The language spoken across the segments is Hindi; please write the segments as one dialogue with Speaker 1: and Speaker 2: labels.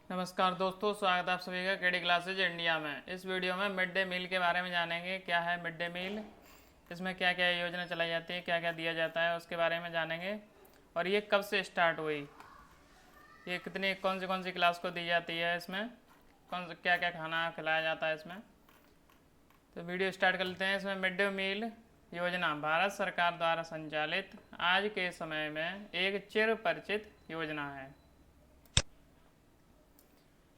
Speaker 1: नमस्कार दोस्तों, स्वागत है आप सभी का केडी क्लासेज इंडिया में। इस वीडियो में मिड डे मील के बारे में जानेंगे। क्या है मिड डे मील, इसमें क्या क्या योजना चलाई जाती है, क्या क्या दिया जाता है, उसके बारे में जानेंगे। और ये कब से स्टार्ट हुई, ये कितनी कौन सी क्लास को दी जाती है, इसमें क्या क्या खाना खिलाया जाता है इसमें। तो वीडियो स्टार्ट कर लेते हैं। इसमें मिड डे मील योजना भारत सरकार द्वारा संचालित आज के समय में एक चिर परिचित योजना है।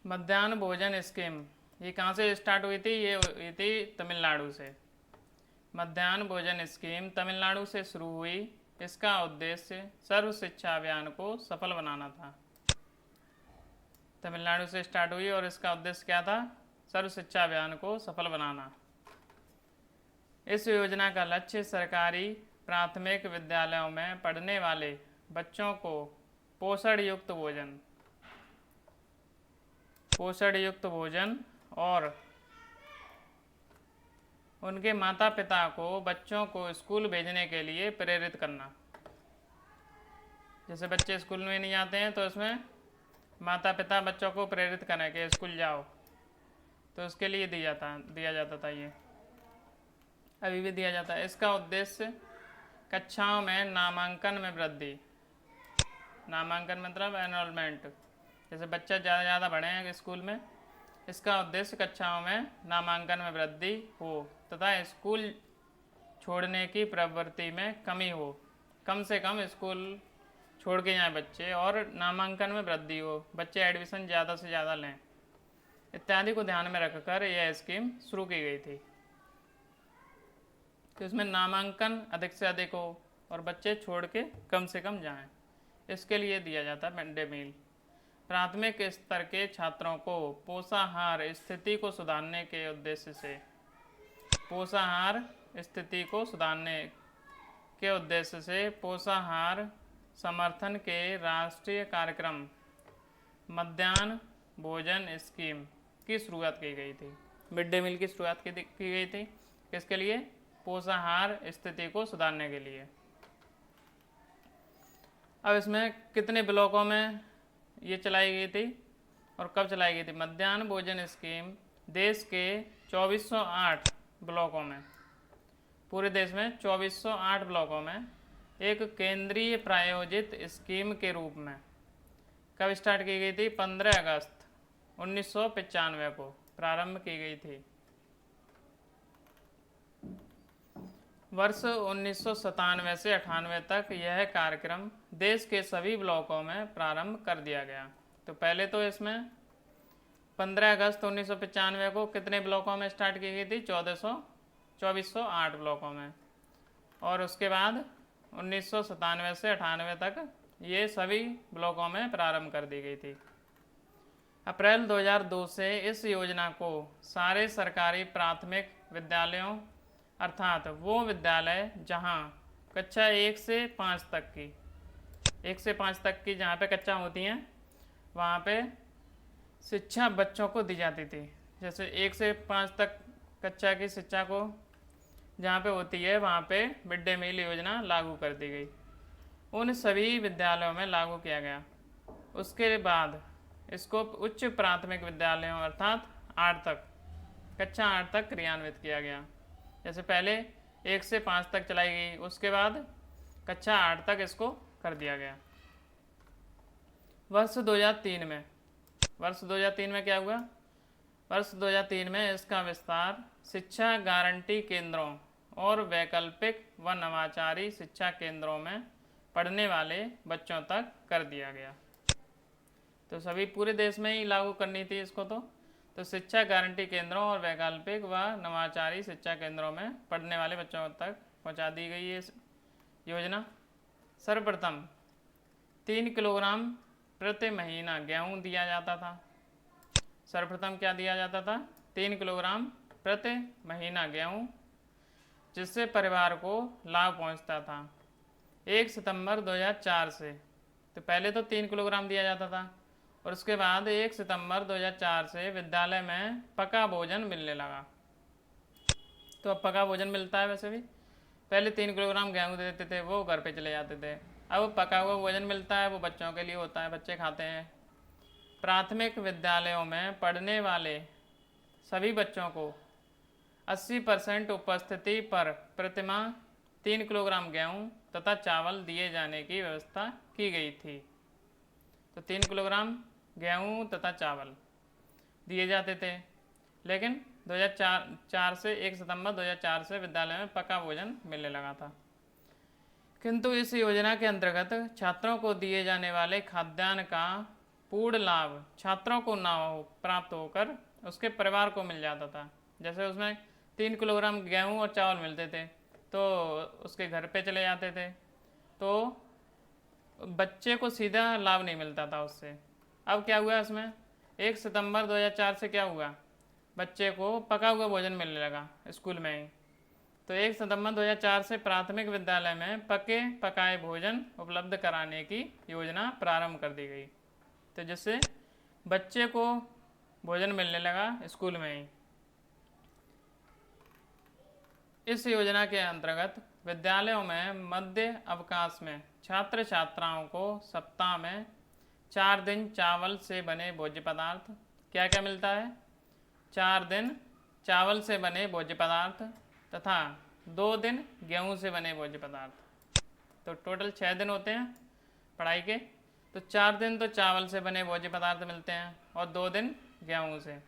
Speaker 1: मध्याह्न भोजन स्कीम ये कहाँ से स्टार्ट हुई थी? ये हुई थी तमिलनाडु से। मध्याह्न भोजन स्कीम तमिलनाडु से शुरू हुई। इसका उद्देश्य सर्व शिक्षा अभियान को सफल बनाना था। तमिलनाडु से स्टार्ट हुई और इसका उद्देश्य क्या था? सर्व शिक्षा अभियान को सफल बनाना। इस योजना का लक्ष्य सरकारी प्राथमिक विद्यालयों में पढ़ने वाले बच्चों को पोषण युक्त भोजन और उनके माता पिता को बच्चों को स्कूल भेजने के लिए प्रेरित करना। जैसे बच्चे स्कूल में नहीं जाते हैं तो इसमें माता पिता बच्चों को प्रेरित करें कि स्कूल जाओ, तो उसके लिए दिया जाता था। ये अभी भी दिया जाता है। इसका उद्देश्य कक्षाओं में नामांकन में वृद्धि। नामांकन मतलब एनरोलमेंट, जैसे बच्चा ज़्यादा बढ़े हैं स्कूल में, इसका उद्देश्य कक्षाओं में नामांकन में वृद्धि हो तथा स्कूल छोड़ने की प्रवृत्ति में कमी हो। कम से कम स्कूल छोड़ के जाएं बच्चे और नामांकन में वृद्धि हो, बच्चे एडमिशन ज़्यादा से ज़्यादा लें, इत्यादि को ध्यान में रखकर यह स्कीम शुरू की गई थी। तो इसमें नामांकन अधिक से अधिक हो और बच्चे छोड़ के कम से कम जाएं, इसके लिए दिया जाता है मिड डे मील। प्राथमिक स्तर के छात्रों को पोषाहार स्थिति को सुधारने के उद्देश्य से पोषाहार समर्थन के राष्ट्रीय कार्यक्रम मध्याह्न भोजन स्कीम की शुरुआत की गई थी। मिड डे मील की शुरुआत की गई थी किसके लिए? पोषाहार स्थिति को सुधारने के लिए। अब इसमें कितने ब्लॉकों में ये चलाई गई थी और कब चलाई गई थी? मध्याह्न भोजन स्कीम देश के 2408 ब्लॉकों में, पूरे देश में 2408 ब्लॉकों में एक केंद्रीय प्रायोजित स्कीम के रूप में कब स्टार्ट की गई थी? 15 अगस्त 1995 को प्रारंभ की गई थी। वर्ष 1997 से 98 तक यह कार्यक्रम देश के सभी ब्लॉकों में प्रारंभ कर दिया गया। तो पहले तो इसमें 15 अगस्त 1995 को कितने ब्लॉकों में स्टार्ट की गई थी? 2408 ब्लॉकों में, और उसके बाद 1997 से 98 तक ये सभी ब्लॉकों में प्रारंभ कर दी गई थी। अप्रैल 2002 से इस योजना को सारे सरकारी प्राथमिक विद्यालयों अर्थात वो विद्यालय जहाँ कक्षा 1 से 5 तक की जहाँ पे कक्षा होती हैं वहाँ पे शिक्षा बच्चों को दी जाती थी। जैसे 1 से 5 तक कक्षा की शिक्षा को जहाँ पे होती है वहाँ पे मिड डे मील योजना लागू कर दी गई, उन सभी विद्यालयों में लागू किया गया। उसके बाद इसको उच्च प्राथमिक विद्यालयों अर्थात 8 तक, कक्षा 8 तक क्रियान्वित किया गया। जैसे पहले 1 से 5 तक चलाई गई, उसके बाद कक्षा 8 तक इसको कर दिया गया। वर्ष 2003 में क्या हुआ? वर्ष 2003 में इसका विस्तार शिक्षा गारंटी केंद्रों और वैकल्पिक व नवाचारी शिक्षा केंद्रों में पढ़ने वाले बच्चों तक कर दिया गया। तो सभी पूरे देश में ही लागू करनी थी इसको। तो शिक्षा गारंटी केंद्रों और वैकल्पिक व नवाचारी शिक्षा केंद्रों में पढ़ने वाले बच्चों तक पहुंचा दी गई ये योजना। सर्वप्रथम 3 किलोग्राम प्रति महीना गेहूं दिया जाता था। सर्वप्रथम क्या दिया जाता था? 3 किलोग्राम प्रति महीना गेहूं, जिससे परिवार को लाभ पहुंचता था। 1 सितंबर 2004 से, तो पहले तो 3 किलोग्राम दिया जाता था और उसके बाद 1 सितंबर 2004 से विद्यालय में पका भोजन मिलने लगा। तो अब पका भोजन मिलता है। वैसे भी पहले 3 किलोग्राम गेहूँ देते थे, वो घर पे चले जाते थे। अब पका हुआ भोजन मिलता है, वो बच्चों के लिए होता है, बच्चे खाते हैं। प्राथमिक विद्यालयों में पढ़ने वाले सभी बच्चों को 80% उपस्थिति पर प्रतिमाह 3 किलोग्राम गेहूं तथा चावल दिए जाने की व्यवस्था की गई थी। तो 3 किलोग्राम गेहूं तथा चावल दिए जाते थे, लेकिन 2004 से 1 सितंबर 2004 से विद्यालय में पका भोजन मिलने लगा था। किंतु इस योजना के अंतर्गत छात्रों को दिए जाने वाले खाद्यान्न का पूर्ण लाभ छात्रों को न प्राप्त होकर उसके परिवार को मिल जाता था। जैसे उसमें 3 किलोग्राम गेहूं और चावल मिलते थे तो उसके घर पे चले जाते थे, तो बच्चे को सीधा लाभ नहीं मिलता था उससे। अब क्या हुआ, इसमें 1 सितंबर 2004 से क्या हुआ, बच्चे को पका हुआ भोजन मिलने लगा स्कूल में ही। तो 1 सितंबर 2004 से प्राथमिक विद्यालय में पकाए भोजन उपलब्ध कराने की योजना प्रारंभ कर दी गई, तो जिससे बच्चे को भोजन मिलने लगा स्कूल में ही। इस योजना के अंतर्गत विद्यालयों में मध्य अवकाश में छात्र छात्राओं को सप्ताह में 4 दिन चावल से बने भोज्य पदार्थ, क्या क्या मिलता है, 4 दिन चावल से बने भोज्य पदार्थ तथा 2 दिन गेहूं से बने भोज्य पदार्थ। तो टोटल 6 दिन होते हैं पढ़ाई के। तो 4 दिन तो चावल से बने भोज्य पदार्थ मिलते हैं और 2 दिन गेहूं से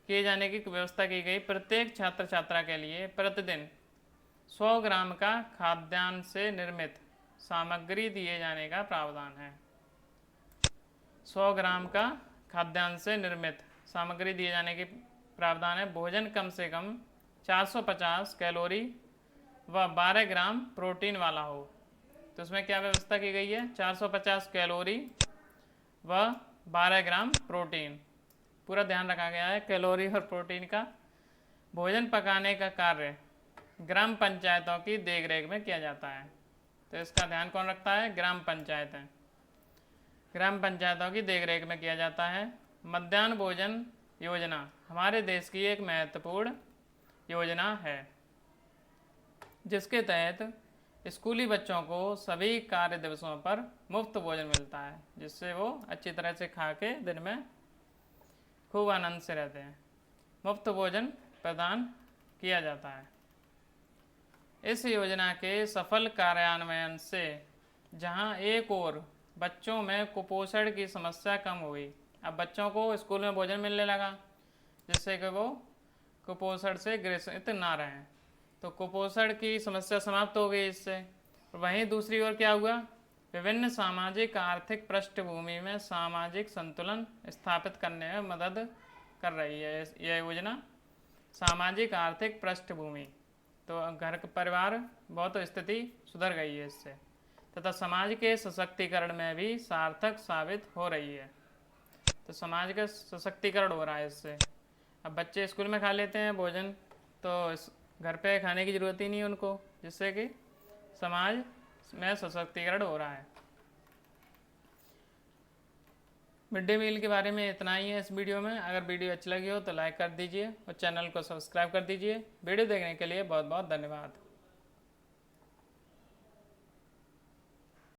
Speaker 1: किए जाने की व्यवस्था की गई। प्रत्येक छात्र छात्रा के लिए प्रतिदिन 100 ग्राम का खाद्यान्न से निर्मित सामग्री दिए जाने का प्रावधान है। 100 ग्राम का खाद्यान्न से निर्मित सामग्री दिए जाने की प्रावधान है। भोजन कम से कम 450 कैलोरी व 12 ग्राम प्रोटीन वाला हो। तो उसमें क्या व्यवस्था की गई है, 450 कैलोरी व 12 ग्राम प्रोटीन, पूरा ध्यान रखा गया है कैलोरी और प्रोटीन का। भोजन पकाने का कार्य ग्राम पंचायतों की देखरेख में किया जाता है। तो इसका ध्यान कौन रखता है, ग्राम पंचायतें, ग्राम पंचायतों की देखरेख में किया जाता है। मध्याह्न भोजन योजना हमारे देश की एक महत्वपूर्ण योजना है, जिसके तहत स्कूली बच्चों को सभी कार्य दिवसों पर मुफ्त भोजन मिलता है, जिससे वो अच्छी तरह से खा के दिन में खूब आनंद से रहते हैं। मुफ्त भोजन प्रदान किया जाता है। इस योजना के सफल कार्यान्वयन से जहां एक और बच्चों में कुपोषण की समस्या कम हुई, अब बच्चों को स्कूल में भोजन मिलने लगा जिससे कि वो कुपोषण से ग्रसित ना रहें, तो कुपोषण की समस्या समाप्त हो गई इससे। वहीं दूसरी ओर क्या हुआ, विभिन्न सामाजिक आर्थिक पृष्ठभूमि में सामाजिक संतुलन स्थापित करने में मदद कर रही है यह योजना। सामाजिक आर्थिक पृष्ठभूमि, तो घर का परिवार बहुत स्थिति सुधर गई है इससे, तथा समाज के सशक्तिकरण में भी सार्थक साबित हो रही है। तो समाज का सशक्तिकरण हो रहा है इससे। अब बच्चे स्कूल में खा लेते हैं भोजन, तो घर पे खाने की ज़रूरत ही नहीं है उनको, जिससे कि समाज में सशक्तिकरण हो रहा है। मिड डे मील के बारे में इतना ही है इस वीडियो में। अगर वीडियो अच्छी लगी हो तो लाइक कर दीजिए और चैनल को सब्सक्राइब कर दीजिए। वीडियो देखने के लिए बहुत बहुत धन्यवाद।